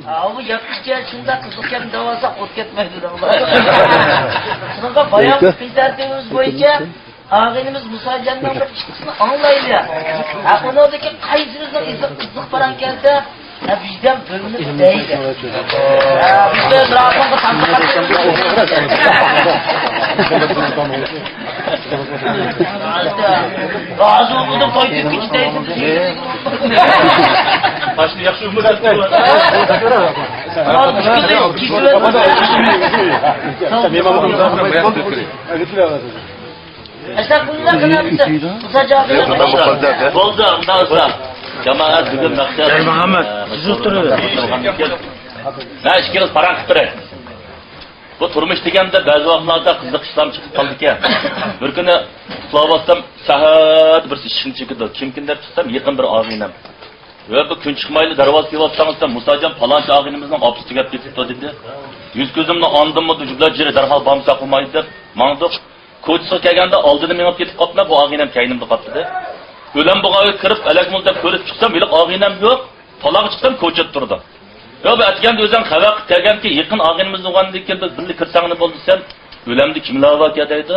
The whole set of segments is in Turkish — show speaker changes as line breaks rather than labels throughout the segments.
Ama 70 yaşında kızılken davasa ot ketmeydi de ulan. Şununla bayağı biz tertibimiz boyunca ağabeyimiz Musa Can'dan bir çıktısını anlaydı ya. Onlardaki kayısınızın izi kızlık falan gelse bizden bölünüp değil. Bizden rahatlıkla sandık razı olmadım koyduk içteydim.
Başını yaxşı umut etdi.
Mesela bunlar kadar bize uzacağı
Bo'ldi, undan olsa. Jamoat bugun maqsad.
Muhammad, tuzuqtirib.
Ben ishkil parang qilib turay. Bu turmush deganda ba'zi vaqtlarda qiziqishlar chiqib qoldi ekan. Bir kuni uxlayotdim, sahat bir ishim chiqdi. Kimkindir tutsam yaqin bir og'inam. Ve bu kun chiqmayli darvoza kelyapsangiz, Musajon falonchi og'inimizning opisi tugab ketibdi dedi. Yuz ko'zimni ondimmi, juda jiri darhol bomsa qilmaydi deb, mangdiq. Ko'chasiga kelganda oldini menib ketib qoldi, bu og'inam kaynimda qoldi. O'lan bug'aga kirib, alakmul deb ko'rib chiqsam, yo'q og'inam yo'q. Talaga chiqsam ko'chada turdi. Yo bu atganda o'zing xabar kelganki, yaqin og'inimiz bo'lgandan keyin biz birga kirsangni bo'ldi sen, o'lamni kimlar voqea deydi?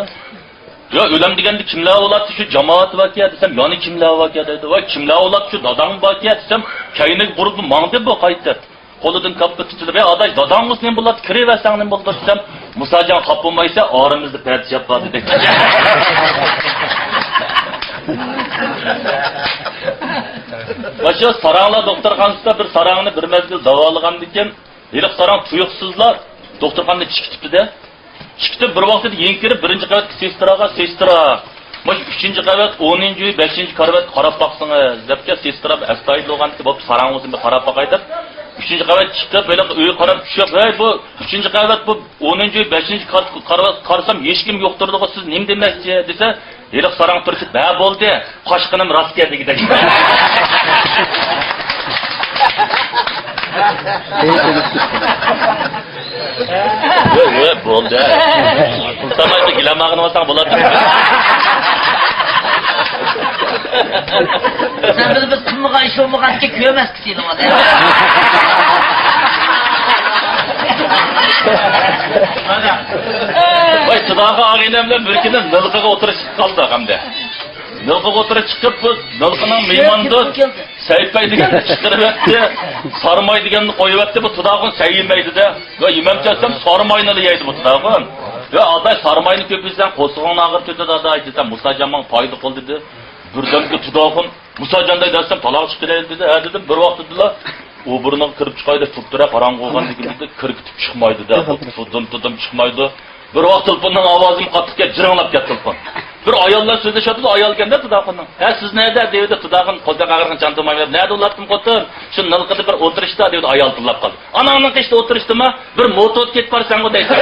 Yo o'lam deganda kimlar bo'ladi shu jamoat voqea desam, yoni kimlar voqea deydi? Va kimlar bo'ladi shu dadam voqea desam, kaynik burib mangdi bu qaytdi. Qo'lidan kapqa tutdi va adash dadangiz nima bo'ladi? Kiraversang nima bo'ldi desam, Musajon qop bo'lmaysa, orimizni parchab qoldi dedi. Başa saranglar doktorxonasida bir sarangni bir mezgil davolagandan keyin, yiliq sarang tuyuqsizlar doktorxonada chiqibdi-da. Chiqib bir vaqtda yenkirib birinchi qavatga sestra. Mush 3-qavat, 10-uy, 5-qavat qarab baqsınız debke sestra astoydil bo'lganki, bu sarangimizni bir qarab baqay deb 3-qavat chiqib böyle uy qarab tushib, "Hey bu 3-qavat bu 10-uy, 5-qavat qarasam hech kim yo'qtirdi-ku, siz nima demoqchi?" desa, yiliq sarang turib, "Ha bo'ldi, qoshqinim rost keldi" dedi. Yok bo'ldi. Samayda gilamag'ini olsang bo'ladi.
Sen biz qilmagan ish bo'lmagancha ko'rmasdik seni ona.
Vay tudağı ağinam bilan bir kuni nilqiga o'tirib qoldi hamda. Nilqiga o'tirib chiqib bu nilqining mehmonda Saytpay deganni chiqarib o'tdi, sarmay deganni qo'yib o'tdi, bu tudag'in sayilmaydi-da. Va imomchasam sarmayni yeydi bu tudag'in. Va aday sarmayni ko'pizdan qo'sig'ini og'ir ketadi aday desam, Musajonning foyda qildi dedi. Birdamki tudag'in Musajonday desam taloq chiqdi dedi. Ha dedim, bir vaqtda u burniga kirib chiqaydi, futtura qorong'i bo'lganligini dedi, kirib chiqmaydi-da. Tudim chiqmaydi. Bir vaqt telefonning ovozim qattiq kelib jiringlab ketdi telefon. Bir ayollar so'zlashadi, ayol kelganda tudag'inning. "Ha siz nerda?" dedi, tudag'in qo'lda qag'irgan chantamay, "Nerda ulatdim qo'tim?" Shu nilqida bir o'tirishda dedi, ayol tillab qoldi. "Anangning qishda o'tirishdimi? Bir moto o'tib ketib borsan-ku" deydi.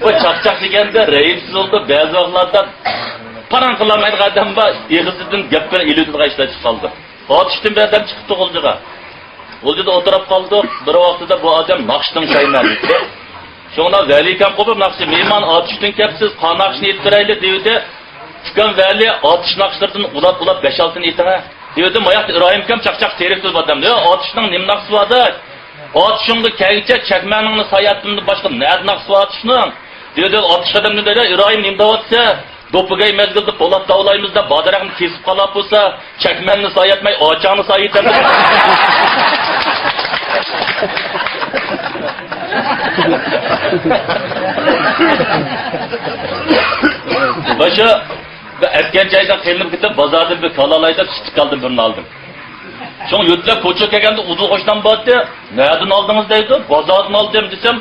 Bu çakçak deganda reyimsiz oldu, ba'zi vaqtlarda paran qilmaydi adam va eg'izidan gapga ilutga ishlatib qoldi. Otishdan bir adam chiqibdi qo'ljiga. Qo'ljida o'tirib qoldi. Bir vaqtida bu odam naqshdan qaynadi. Shunda valikan qo'yib naqshi mehmon otishdan kelibsiz, qanaqshni yetirayli dedi. Tukan vali otish naqshlardan ulab 5-6 yetinga. Dedi, "Moyaq Irohim kam chaqchaq terifsiz odam. Yo, otishning nim naqsi bor-da? Otishingni kaycha chakmaningni sayatini boshqa nima naqsi bor otishning?" Dedi, "Otish odamni dedi, Irohim nim deyapti? Do'pigay mezgilda po'lat davlaymizda bodaraqni kesib qolib bo'lsa, chakmanni sayatmay, ochani sayatadi." Başa etken joydan qilinib ketib, bozordan bir kalalayda chiqib qoldim, birini oldim. So'ng yo'tlab ko'chaga kelganda udu qo'shdan bordi. "Nereden oldingiz?" deydi. "Bozordan oldim" desam,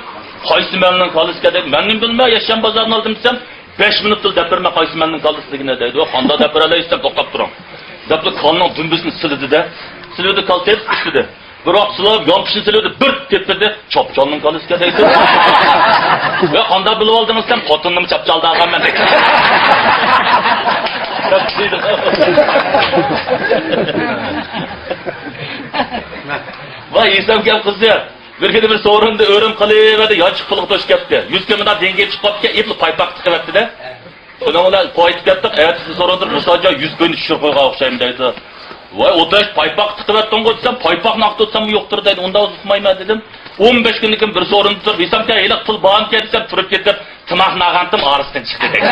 "Qaysi menning qolishga" dedi. "Men bilmay, yasham bozordan oldim" desam, 5 minutda dapirma qaysi menning qolishligini deydi. "O qanda dapiralaysiz" to'xtab turing. Dapli kolning dumbisini sildi-da. Sildi kaltib tushdi. Bir vaqt silab, yompishni sildi, bir tepdi, chopcholning qolishga deydi. "Va qanda bilib oldingiz" desam, "Xotinimni chopcholdan olganman" dedi. Va esam gap qizi. Bir kere bir sorunda öğren kalıverdi, yaçık pılık toş kepti. 100 km'dan dengeye çıkıp kaptı, ipli paypak tıkıverdi de. Şundan ola koyup yaptık, evet sorundur, Musaca 100 gün düşür koyga okşayım deydi. Vay otaş paypak tıkıverdi desem, paypak naktı tutsam yoktur deydi, onda uzutmayma dedim. 15 günlükün bir sorundur, isam ki eyle pıl bağım ki desem, turup ketip, tımah nağantım ağrısından çıktı deydi.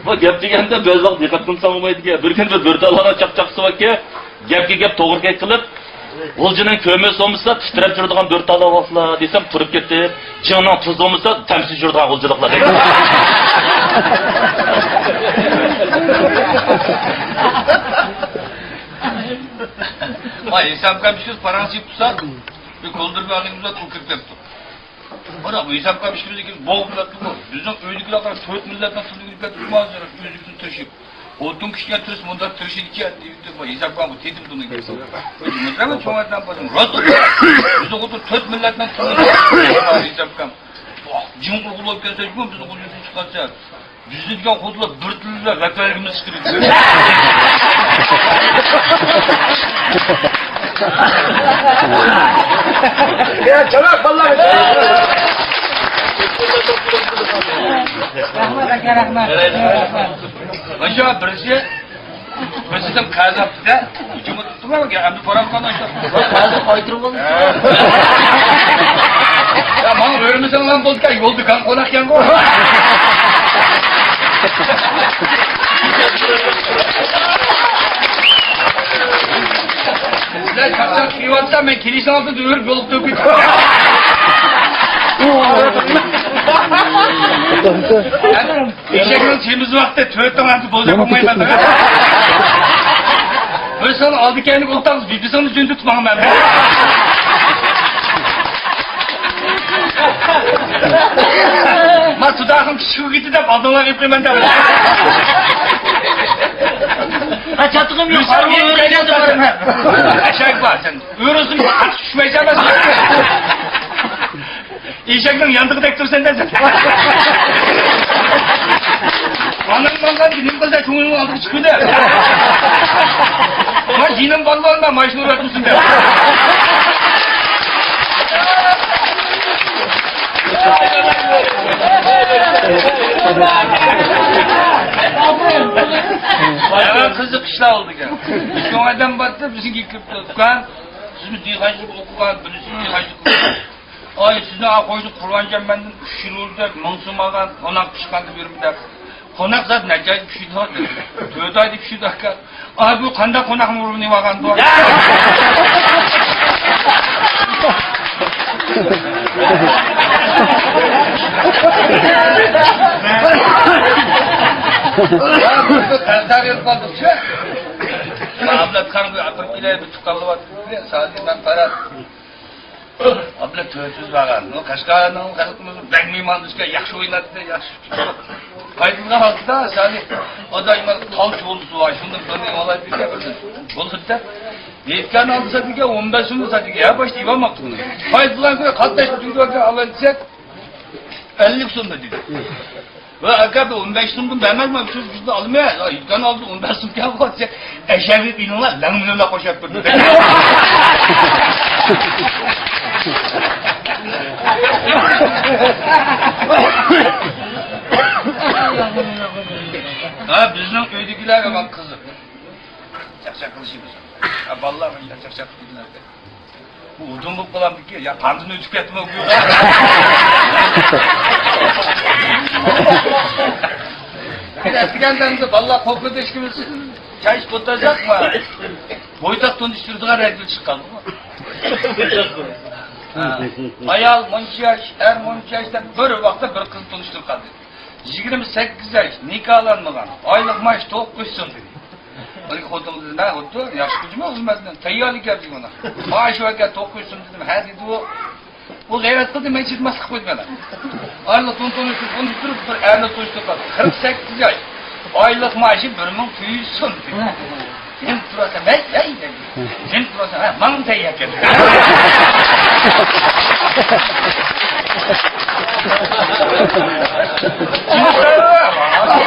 Bu gap deganda bezaq diqqatdan sağlamaydigan. Bir kun bir dalana chaqchaqsi vaka, gapga gap to'g'ri qilib, o'ljining ko'masi olmasa titrab turadigan bir tala vaqtlar desam turib ketib, jining tuz olmasa tamsiz yuradigan o'ljiliklar.
Ay hesap kapışız parası tutsa bir koldur bir alayımıza tukurt yaptı. Bana bu hesap kapışımız ikimiz boğumlattı bu. Bizim öylükler kadar 4 milletten sonra gülüp tutmaz ya. Öylükün tırışıp. Otun kişiler tırış, bunlar tırışın iki at diye bu hesap kapı tedim bunu gibi. Mesela çoğundan basın. Rahat ol. Bizim otur 4 milletten sonra hesap kapı. Cin kurgulup gelse bizim kurgulup çıkarsa. Bizden kodlar bir türlü rehberimiz çıkıyor.
Ya çabuk vallahi.
Rahmat.
Aşağı birisi de kaza yaptı da. Ucumu tuttum ama ki amca param falan aşağı.
Kaza koydurub olmuş.
Ya bana öğrenmesen lan bozka yoldu kan konak yan koy. Sizler kaçak kıyvatsan ben kilise altında dövürüp yolup döküp. Eşek'in temiz vakti tövbetten artık bozacak olmayı ben de. Böyle sana aldı kendini koltuğumuz, bir sana üzerinde tutmam ben. Ma tudağım şu gitti de adamlar yapayım de.
Kaçatığım yok.
Sen niye öğreniyorsun? Aşağı var sen. Öğreniyorsun, düşmeyeceğim ben. İşekten yandığı dektir senden sen. Anam bangan dinim kızda çoğunluğu aldık çıkıyor da. Ama dinim banganla maaşını uğratmışsın da. Hemen kızı kışla oldu ya. Biz onaydan battı, bizimki yıkıp tutkan. Siz dihacılık okukan, birisi dihacılık okukan. Ay sizin koyduk kullanacağım benden 3 yıl oldu, mınsımadan konak çıkandı birimde. Konak zaten acayip bir şey daha dedi. 4 ayda bir şey daha. Ay bu kanda konak vurunu vagan doğru. Ya burada kantar yapmadıkça. Abla kan bir apır bile bir tukallı var. Sadece ben para. Abla tövsüz vagan. O kaşkanın kasıtımızı ben miymandıska yaxşı oynadı da yaxşı. Kaydınga halkı da sadece adayma talç oldusu var. Şundan sonra olay bir şey böyle. Oldu da. Yetken aldı sadece 15 sunu sadece ya başta İvan Maktu'nu. Kaydınga koy kattaş dünyada alacak 50 sunu dedi. Ve arkadaşlar 15 sunum vermez mi? Şu yüzde almıyor. Ya yetken aldı 15 sunum ya bakacak. Eşeği binler lan bununla koşup durdu. Ha bizden öydekiler bak kızım. Çakçak kılışımız. Ha vallahi ben çakçak kılışımız. Bu udumluk falan bir ya pandını üç ketme okuyor. Bir eskiden de vallahi koklu deşkimiz çay iç tutacak mı? Boydak dönüştürdüğü redil çıkalım mı? Ayal monçyaş, monçyaş'ta bir vakta bir kız tanıştırıp kaldı. 28 yaş, nikahlanmadan, aylık maaş 900 dedi. Onu kodumuz ne oldu? Yaş gücüme uzmazdan, tayyarlık yaptık ona. Maaş varken 900 dedim, her dedi o. O gayret kıldı, ben çizmez koymadan. Aylık tanıştırıp, erle tanıştırıp kaldı. 48 yaş, aylık maaşı 1200 dedi. Sen turasın, sen turasın, ha, mantayı yapıyorsun.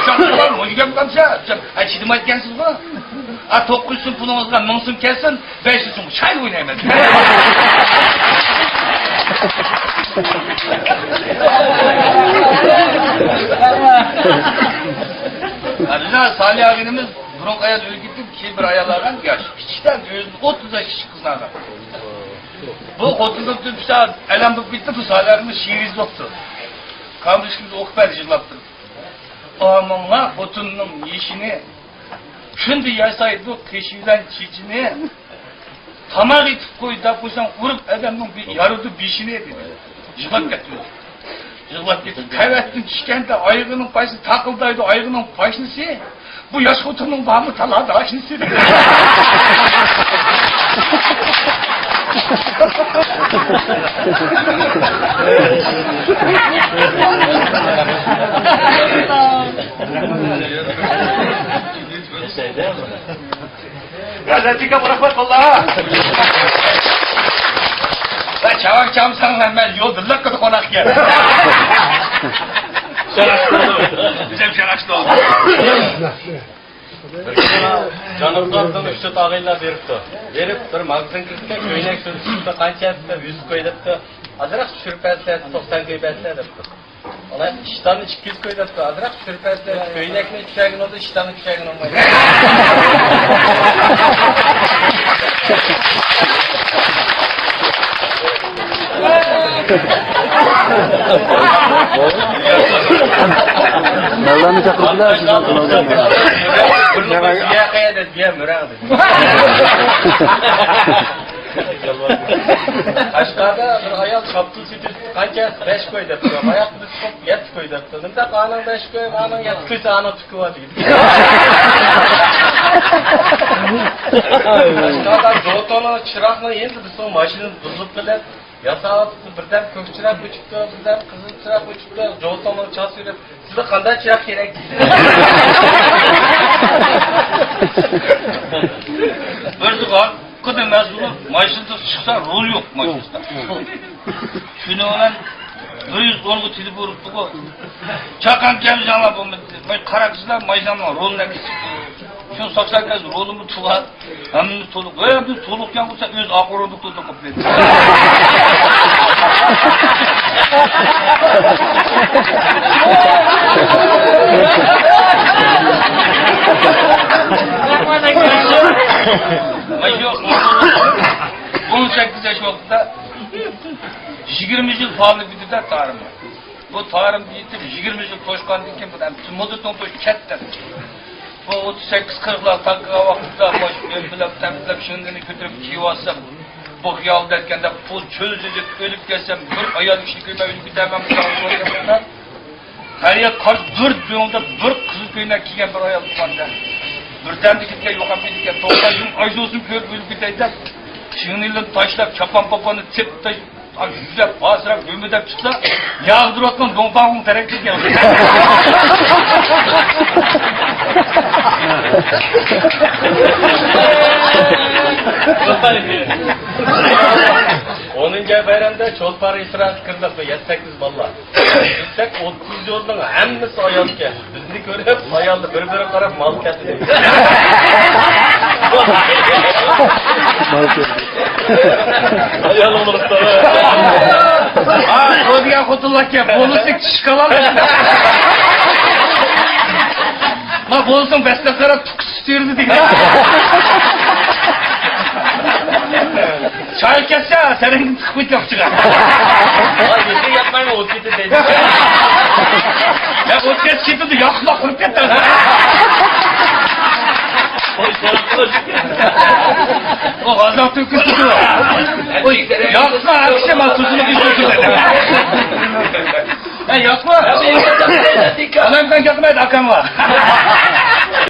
Çocuklar, mojigem kamsa, çidim aytkensiz bu. 900 so'm pulingizga 1000 so'm kelsin, 500 so'm çay oynayman. Bizlar Salih ağinimiz burun ayaz o'lgitib, keyin bir ayollardan yosh, kichikdan o'zini 30 yosh kichik qizni olgan. Bu 30 o'tibsa, alam bo'lib ketdi, bu Salih ağinimiz she'riz bo'libdi. Kamdishimiz o'qib berdi, yig'lab turib. Amanla otunun yeşini, şimdi yasaydı keşifden çiçini, tamak itip koy da koysan vurup adamın bir yarıdı bişini dedi. Yıkıp getiriyor. Yıkıp getiriyor. Kavettin çıkende ayığının başı takıldaydı, ayığının başını bu yaş otunun bağımı taladı aşını dedi.
Ya Latika bırakmak vallahi.
Ben çavak çamsan lan ben yol dırlak kadar konak yer. Bizim şaraşlı oldu.
Жаныбыздан 3 ағайлар беріпті. Беріп, бір магазин кірсек, көйнек сүрсіпті, қанша әтті, 100 көйдіпті. Азырақ шүріп әтті, 90 көй бәтті әдіпті. Олай, iştahını 200 көйдіпті, азырақ шүріп әтті, көйнекіне күшәгін oldu, iştahını күшәгін olmaydı.
Mevla'nı çakırdılar sizden kullanacağım.
Biya kaya dedi, biya mürağdı. Aşkada bir ayal kaptı sütü kanca 5 koy depti. Ayak bir top 7 koy depti. Nında kanın 5 koy, kanın 7 koy sana tıkıva deydi. Aşkada Jotonu çıraqını endi biz o maşinin buzulup bilet. Yasağı birden kök çırak uçuptu, birden kızıl çırak uçuptu. Jotonu ças yürüp, size qanday çırak gerek deydi.
Bir zıgar, kıdı mezunu, maşında çıksa rol yok maşında. Şunu olan 110'gu tilip uruptu bu. Çakan cemzana bu, kara kızlar maşanla roluna geçti. Şunu saksak kez rolumu tuğar, hamimiz toluk. Öyle bir toluk yan olsa öz akoronduk tuttu kapıda. Maşo 18 yaş vakitte 20 yıl falı bitirdi tarımı. Bu tarım bitirip 20 yıl koşkan diken bu da muduton toş kettir. Bu 38-40'lar takığa vakitte baş ömbilep tembilep şundini götürüp kivasım. Bu hıyal derken de bu çözücük ölüp gelsem bir ayal işi köyme ölüp bitemem sağlık. Her yer karşı bir düğünde bir kızıl köyüne kiyen bir ayal tutandı. Birden dikitken yokan bir diken 90 gün ayda olsun körüp ölüp biteyden. Şığınıyla taşlap çapan papanı tep taş güzel basırak ömüdep çıksa yağdırotman donpağın tereklik yapıyor.
Onunca bayramda Çolpar İsraat kırdık ve 7-8 balla. Gitsek 30 yolun hemmisi ayalken. Bizni görüp ayaldı bir karab mal kesildi. Ayal olup da.
O diye kutullak ya, bolusuk çıkalar. Ma bolusun bestasara tukstirdi diye. Çay kesse senin tıkmıt yok çıkar.
Yedi yapmayın o kiti dedi.
Ya o kes çıktı yakma kurup yeter. O gazap tükürdü. O yakma akşam atuzunu bir söküldü. Yakma. Anamdan yakmaydı akam var.